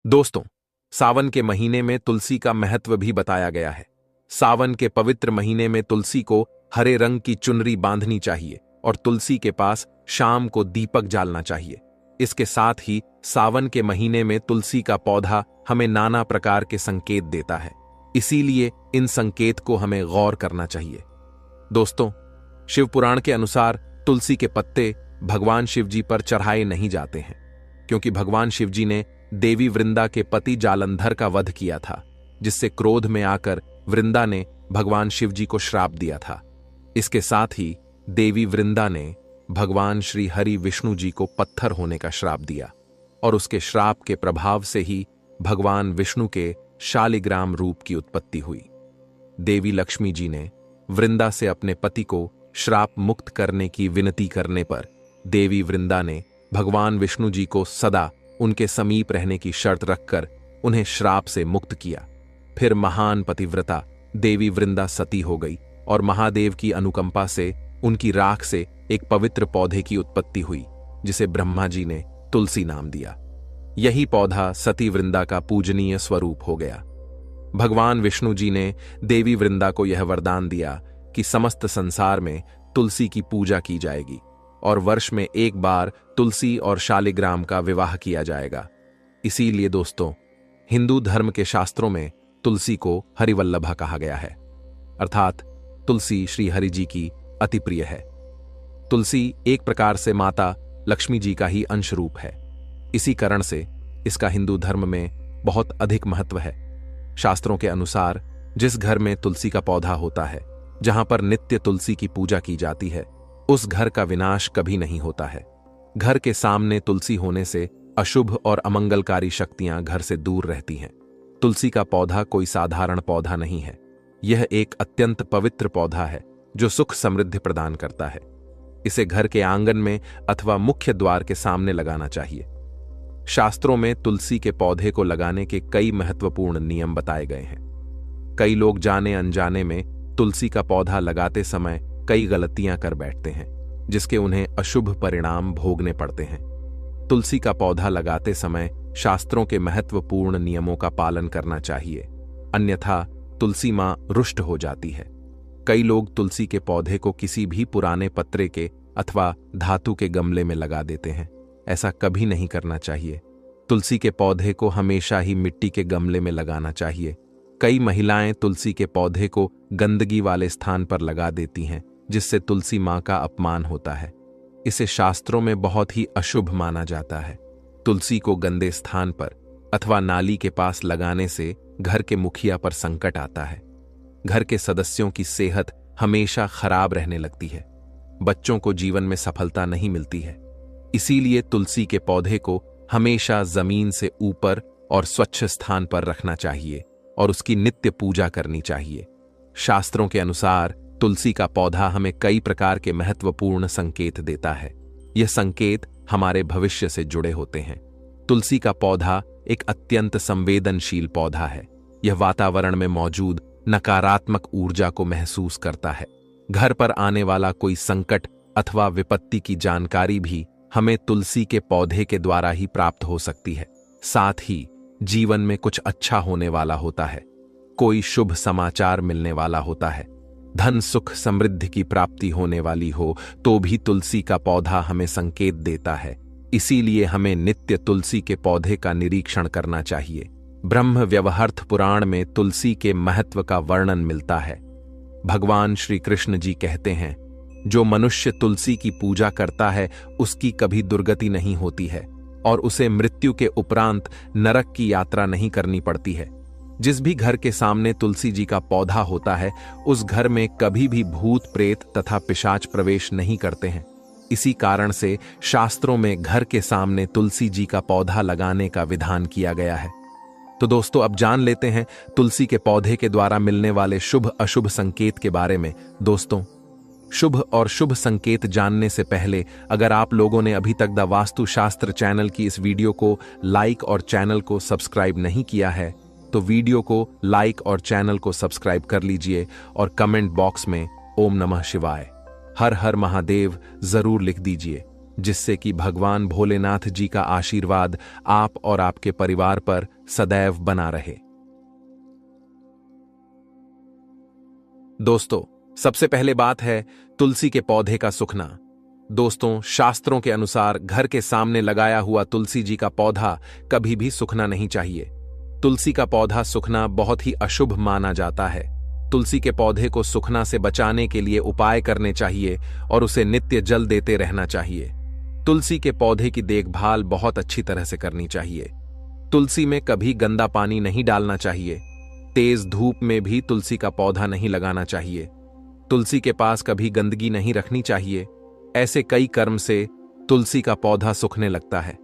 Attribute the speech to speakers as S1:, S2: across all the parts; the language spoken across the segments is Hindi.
S1: दोस्तों, सावन के महीने में तुलसी का महत्व भी बताया गया है। सावन के पवित्र महीने में तुलसी को हरे रंग की चुनरी बांधनी चाहिए और तुलसी के पास शाम को दीपक जालना चाहिए। इसके साथ ही सावन के महीने में तुलसी का पौधा हमें नाना प्रकार के संकेत देता है, इसीलिए इन संकेत को हमें गौर करना चाहिए। दोस्तों, शिव पुराण के अनुसार तुलसी के पत्ते भगवान शिव जी पर चढ़ाए नहीं जाते हैं, क्योंकि भगवान शिव जी ने देवी वृंदा के पति जालंधर का वध किया था, जिससे क्रोध में आकर वृंदा ने भगवान शिव जी को श्राप दिया था। इसके साथ ही देवी वृंदा ने भगवान श्री हरि विष्णु जी को पत्थर होने का श्राप दिया और उसके श्राप के प्रभाव से ही भगवान विष्णु के शालिग्राम रूप की उत्पत्ति हुई। देवी लक्ष्मी जी ने वृंदा से अपने पति को श्राप मुक्त करने की विनती करने पर देवी वृंदा ने भगवान विष्णु जी को सदा उनके समीप रहने की शर्त रखकर उन्हें श्राप से मुक्त किया। फिर महान पतिव्रता देवी वृंदा सती हो गई और महादेव की अनुकंपा से उनकी राख से एक पवित्र पौधे की उत्पत्ति हुई, जिसे ब्रह्मा जी ने तुलसी नाम दिया। यही पौधा सती वृंदा का पूजनीय स्वरूप हो गया। भगवान विष्णु जी ने देवी वृंदा को यह वरदान दिया कि समस्त संसार में तुलसी की पूजा की जाएगी और वर्ष में एक बार तुलसी और शालिग्राम का विवाह किया जाएगा। इसीलिए दोस्तों, हिंदू धर्म के शास्त्रों में तुलसी को हरिवल्लभा कहा गया है, अर्थात तुलसी श्री हरि जी की अति प्रिय है। तुलसी एक प्रकार से माता लक्ष्मी जी का ही अंश रूप है। इसी कारण से इसका हिंदू धर्म में बहुत अधिक महत्व है। शास्त्रों के अनुसार जिस घर में तुलसी का पौधा होता है, जहां पर नित्य तुलसी की पूजा की जाती है, उस घर का विनाश कभी नहीं होता है। घर के सामने तुलसी होने से अशुभ और अमंगलकारी शक्तियां घर से दूर रहती हैं। तुलसी का पौधा कोई साधारण पौधा नहीं है। यह एक अत्यंत पवित्र पौधा है जो सुख समृद्धि प्रदान करता है। इसे घर के आंगन में अथवा मुख्य द्वार के सामने लगाना चाहिए। शास्त्रों में तुलसी के पौधे को लगाने के कई महत्वपूर्ण नियम बताए गए हैं। कई लोग जाने अनजाने में तुलसी का पौधा लगाते समय कई गलतियां कर बैठते हैं, जिसके उन्हें अशुभ परिणाम भोगने पड़ते हैं। तुलसी का पौधा लगाते समय शास्त्रों के महत्वपूर्ण नियमों का पालन करना चाहिए, अन्यथा तुलसी मां रुष्ट हो जाती है। कई लोग तुलसी के पौधे को किसी भी पुराने पत्रे के अथवा धातु के गमले में लगा देते हैं। ऐसा कभी नहीं करना चाहिए। तुलसी के पौधे को हमेशा ही मिट्टी के गमले में लगाना चाहिए। कई महिलाएं तुलसी के पौधे को गंदगी वाले स्थान पर लगा देती हैं, जिससे तुलसी मां का अपमान होता है। इसे शास्त्रों में बहुत ही अशुभ माना जाता है। तुलसी को गंदे स्थान पर अथवा नाली के पास लगाने से घर के मुखिया पर संकट आता है। घर के सदस्यों की सेहत हमेशा खराब रहने लगती है। बच्चों को जीवन में सफलता नहीं मिलती है। इसीलिए तुलसी के पौधे को हमेशा जमीन से ऊपर और स्वच्छ स्थान पर रखना चाहिए और उसकी नित्य पूजा करनी चाहिए। शास्त्रों के अनुसार तुलसी का पौधा हमें कई प्रकार के महत्वपूर्ण संकेत देता है। यह संकेत हमारे भविष्य से जुड़े होते हैं। तुलसी का पौधा एक अत्यंत संवेदनशील पौधा है। यह वातावरण में मौजूद नकारात्मक ऊर्जा को महसूस करता है। घर पर आने वाला कोई संकट अथवा विपत्ति की जानकारी भी हमें तुलसी के पौधे के द्वारा ही प्राप्त हो सकती है। साथ ही जीवन में कुछ अच्छा होने वाला होता है, कोई शुभ समाचार मिलने वाला होता है, धन सुख समृद्धि की प्राप्ति होने वाली हो तो भी तुलसी का पौधा हमें संकेत देता है। इसीलिए हमें नित्य तुलसी के पौधे का निरीक्षण करना चाहिए। ब्रह्म व्यवहार्थ पुराण में तुलसी के महत्व का वर्णन मिलता है। भगवान श्री कृष्ण जी कहते हैं, जो मनुष्य तुलसी की पूजा करता है उसकी कभी दुर्गति नहीं होती है और उसे मृत्यु के उपरांत नरक की यात्रा नहीं करनी पड़ती है। जिस भी घर के सामने तुलसी जी का पौधा होता है, उस घर में कभी भी भूत प्रेत तथा पिशाच प्रवेश नहीं करते हैं। इसी कारण से शास्त्रों में घर के सामने तुलसी जी का पौधा लगाने का विधान किया गया है। तो दोस्तों, अब जान लेते हैं तुलसी के पौधे के द्वारा मिलने वाले शुभ अशुभ संकेत के बारे में। दोस्तों, शुभ और शुभ संकेत जानने से पहले अगर आप लोगों ने अभी तक द वास्तु शास्त्र चैनल की इस वीडियो को लाइक और चैनल को सब्सक्राइब नहीं किया है, तो वीडियो को लाइक और चैनल को सब्सक्राइब कर लीजिए और कमेंट बॉक्स में ओम नमः शिवाय, हर हर महादेव जरूर लिख दीजिए। जिससे कि भगवान भोलेनाथ जी का आशीर्वाद आप और आपके परिवार पर सदैव बना रहे। दोस्तों, सबसे पहले बात है तुलसी के पौधे का सूखना। दोस्तों, शास्त्रों के अनुसार घर के सामने लगाया हुआ तुलसी जी का पौधा कभी भी सूखना नहीं चाहिए। तुलसी का पौधा सूखना बहुत ही अशुभ माना जाता है। तुलसी के पौधे को सूखना से बचाने के लिए उपाय करने चाहिए और उसे नित्य जल देते रहना चाहिए। तुलसी के पौधे की देखभाल बहुत अच्छी तरह से करनी चाहिए। तुलसी में कभी गंदा पानी नहीं डालना चाहिए। तेज धूप में भी तुलसी का पौधा नहीं लगाना चाहिए। तुलसी के पास कभी गंदगी नहीं रखनी चाहिए। ऐसे कई कर्म से तुलसी का पौधा सूखने लगता है।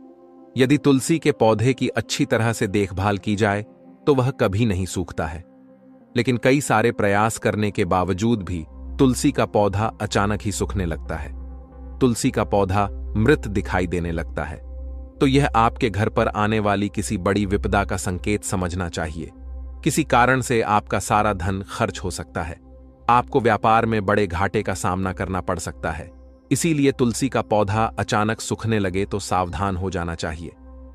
S1: यदि तुलसी के पौधे की अच्छी तरह से देखभाल की जाए तो वह कभी नहीं सूखता है। लेकिन कई सारे प्रयास करने के बावजूद भी तुलसी का पौधा अचानक ही सूखने लगता है। तुलसी का पौधा मृत दिखाई देने लगता है तो यह आपके घर पर आने वाली किसी बड़ी विपदा का संकेत समझना चाहिए। किसी कारण से आपका सारा धन खर्च हो सकता है। आपको व्यापार में बड़े घाटे का सामना करना पड़ सकता है। इसीलिए तुलसी का पौधा अचानक सूखने लगे तो सावधान हो जाना चाहिए।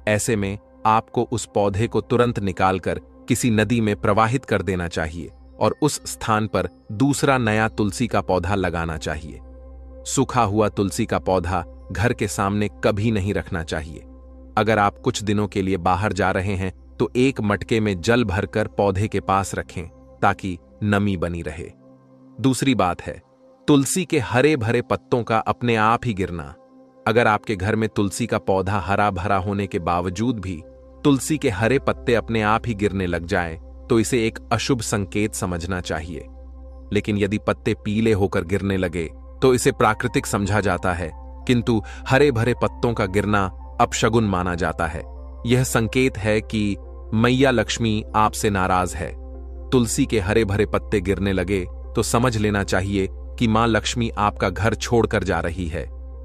S1: ऐसे में आपको उस पौधे को तुरंत निकालकर किसी नदी में प्रवाहित कर देना चाहिए और उस स्थान पर दूसरा नया तुलसी का पौधा लगाना चाहिए। सूखा हुआ तुलसी का पौधा घर के सामने कभी नहीं रखना चाहिए। अगर आप कुछ दिनों के लिए बाहर जा रहे हैं तो एक मटके में जल भरकर पौधे के पास रखें ताकि नमी बनी रहे। दूसरी बात है तुलसी के हरे भरे पत्तों का अपने आप ही गिरना। अगर आपके घर में तुलसी का पौधा हरा भरा होने के बावजूद भी तुलसी के हरे पत्ते अपने आप ही गिरने लग जाएं, तो इसे एक अशुभ संकेत समझना चाहिए। लेकिन यदि पत्ते पीले होकर गिरने लगे तो इसे प्राकृतिक समझा जाता है, किंतु हरे भरे पत्तों का गिरना अपशगुन माना जाता है। यह संकेत है कि मैया लक्ष्मी आपसे नाराज है। तुलसी के हरे भरे पत्ते गिरने लगे तो समझ लेना चाहिए कि मां लक्ष्मी आपका घर छोड़कर जा रही है,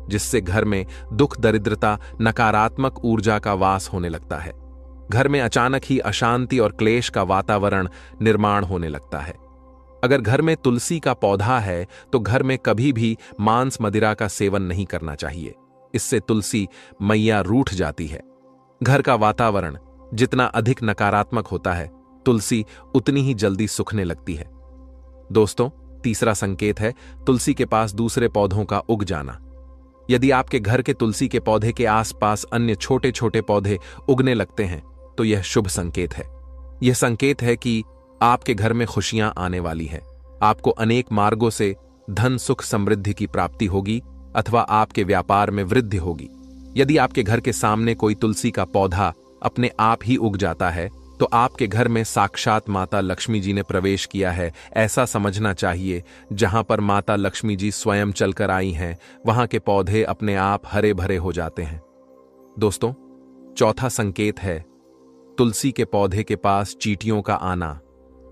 S1: जिससे घर में दुख, दरिद्रता, नकारात्मक ऊर्जा का वास होने लगता है। घर में अचानक ही अशांति और क्लेश का वातावरण निर्माण होने लगता है। अगर घर में तुलसी का पौधा है तो घर में कभी भी मांस मदिरा का सेवन नहीं करना चाहिए। इससे तुलसी मैया रूठ जाती है। घर का वातावरण जितना अधिक नकारात्मक होता है, तुलसी उतनी ही जल्दी सूखने लगती है। दोस्तों, तीसरा संकेत है तुलसी के पास दूसरे पौधों का उग जाना। यदि आपके घर के तुलसी के पौधे के आसपास अन्य छोटे छोटे पौधे उगने लगते हैं तो यह शुभ संकेत है। यह संकेत है कि आपके घर में खुशियां आने वाली है। आपको अनेक मार्गों से धन, सुख, समृद्धि की प्राप्ति होगी अथवा आपके व्यापार में वृद्धि होगी। यदि आपके घर के सामने कोई तुलसी का पौधा अपने आप ही उग जाता है तो आपके घर में साक्षात माता लक्ष्मी जी ने प्रवेश किया है, ऐसा समझना चाहिए। जहां पर माता लक्ष्मी जी स्वयं चलकर आई हैं, वहां के पौधे अपने आप हरे भरे हो जाते हैं। दोस्तों, चौथा संकेत है तुलसी के पौधे के पास चींटियों का आना।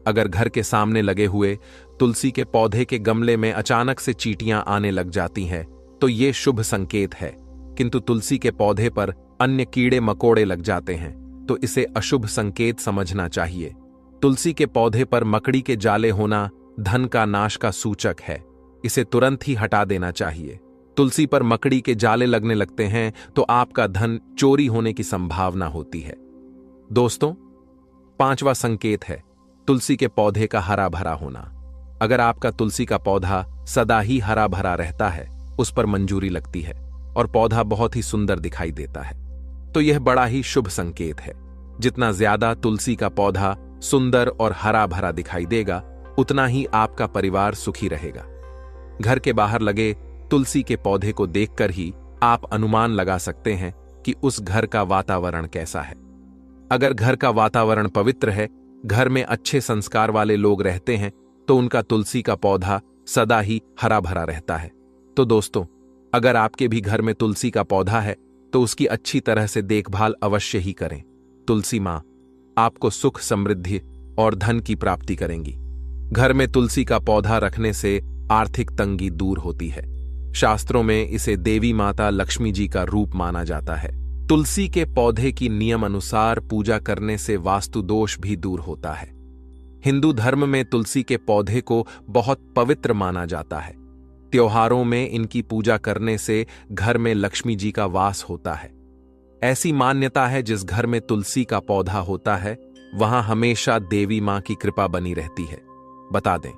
S1: अगर घर के सामने लगे हुए तुलसी के पौधे के गमले में अचानक से चींटियां आने लग जाती हैं तो ये शुभ संकेत है, किंतु तुलसी के पौधे पर अन्य कीड़े मकोड़े लग जाते हैं तो इसे अशुभ संकेत समझना चाहिए। तुलसी के पौधे पर मकड़ी के जाले होना धन का नाश का सूचक है। इसे तुरंत ही हटा देना चाहिए। तुलसी पर मकड़ी के जाले लगने लगते हैं तो आपका धन चोरी होने की संभावना होती है। दोस्तों, पांचवा संकेत है तुलसी के पौधे का हरा भरा होना। अगर आपका तुलसी का पौधा सदा ही हरा भरा रहता है, उस पर मंजूरी लगती है और पौधा बहुत ही सुंदर दिखाई देता है, तो यह बड़ा ही शुभ संकेत है। जितना ज्यादा तुलसी का पौधा सुंदर और हरा भरा दिखाई देगा, उतना ही आपका परिवार सुखी रहेगा। घर के बाहर लगे तुलसी के पौधे को देखकर ही आप अनुमान लगा सकते हैं कि उस घर का वातावरण कैसा है। अगर घर का वातावरण पवित्र है, घर में अच्छे संस्कार वाले लोग रहते हैं, तो उनका तुलसी का पौधा सदा ही हरा भरा रहता है। तो दोस्तों, अगर आपके भी घर में तुलसी का पौधा है तो उसकी अच्छी तरह से देखभाल अवश्य ही करें। तुलसी मां आपको सुख, समृद्धि और धन की प्राप्ति करेंगी। घर में तुलसी का पौधा रखने से आर्थिक तंगी दूर होती है। शास्त्रों में इसे देवी माता लक्ष्मी जी का रूप माना जाता है। तुलसी के पौधे की नियम अनुसार पूजा करने से वास्तु दोष भी दूर होता है। हिंदू धर्म में तुलसी के पौधे को बहुत पवित्र माना जाता है। त्योहारों में इनकी पूजा करने से घर में लक्ष्मी जी का वास होता है। ऐसी मान्यता है जिस घर में तुलसी का पौधा होता है वहां हमेशा देवी मां की कृपा बनी रहती है। बता दें,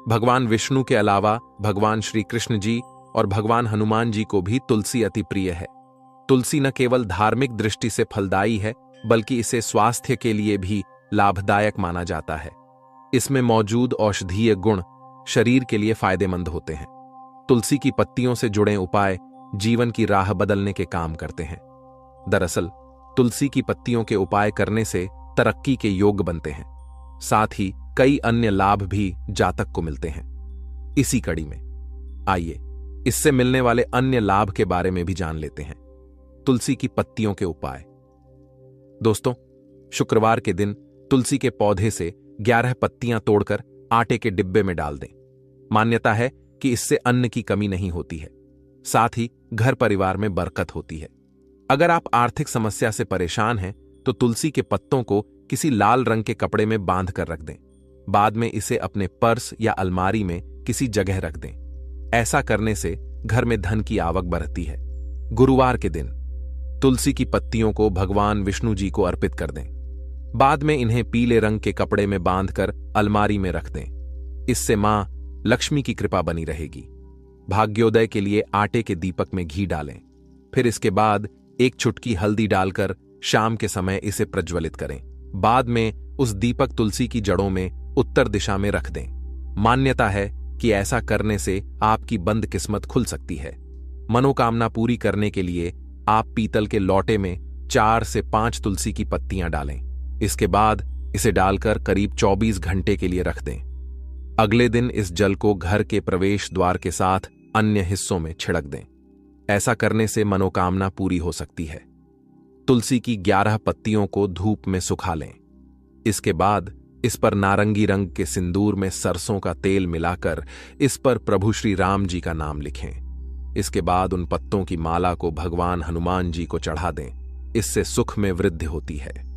S1: भगवान विष्णु के अलावा भगवान श्री कृष्ण जी और भगवान हनुमान जी को भी तुलसी अति प्रिय है। तुलसी न केवल धार्मिक दृष्टि से फलदायी है बल्कि इसे स्वास्थ्य के लिए भी लाभदायक माना जाता है। इसमें मौजूद औषधीय गुण शरीर के लिए फायदेमंद होते हैं। तुलसी की पत्तियों से जुड़े उपाय जीवन की राह बदलने के काम करते हैं। दरअसल तुलसी की पत्तियों के उपाय करने से तरक्की के योग बनते हैं, साथ ही कई अन्य लाभ भी जातक को मिलते हैं। इसी कड़ी में आइए इससे मिलने वाले अन्य लाभ के बारे में भी जान लेते हैं। तुलसी की पत्तियों के उपाय। दोस्तों, शुक्रवार के दिन तुलसी के पौधे से 11 पत्तियां तोड़कर आटे के डिब्बे में डाल दें। मान्यता है कि इससे अन्न की कमी नहीं होती है, साथ ही घर परिवार में बरकत होती है। अगर आप आर्थिक समस्या से परेशान हैं तो तुलसी के पत्तों को किसी लाल रंग के कपड़े में बांध कर रख दें। बाद में इसे अपने पर्स या अलमारी में किसी जगह रख दें। ऐसा करने से घर में धन की आवक बढ़ती है। गुरुवार के दिन तुलसी की पत्तियों को भगवान विष्णु जी को अर्पित कर दें। बाद में इन्हें पीले रंग के कपड़े में बांधकर अलमारी में रख दें। इससे मां लक्ष्मी की कृपा बनी रहेगी। भाग्योदय के लिए आटे के दीपक में घी डालें। फिर इसके बाद एक चुटकी हल्दी डालकर शाम के समय इसे प्रज्वलित करें। बाद में उस दीपक तुलसी की जड़ों में उत्तर दिशा में रख दें। मान्यता है कि ऐसा करने से आपकी बंद किस्मत खुल सकती है। मनोकामना पूरी करने के लिए आप पीतल के लोटे में 4 से 5 तुलसी की पत्तियां डालें। इसके बाद इसे डालकर करीब 24 घंटे के लिए रख दें। अगले दिन इस जल को घर के प्रवेश द्वार के साथ अन्य हिस्सों में छिड़क दें। ऐसा करने से मनोकामना पूरी हो सकती है। तुलसी की 11 पत्तियों को धूप में सुखा लें। इसके बाद इस पर नारंगी रंग के सिंदूर में सरसों का तेल मिलाकर इस पर प्रभु श्री राम जी का नाम लिखें। इसके बाद उन पत्तों की माला को भगवान हनुमान जी को चढ़ा दें। इससे सुख में वृद्धि होती है।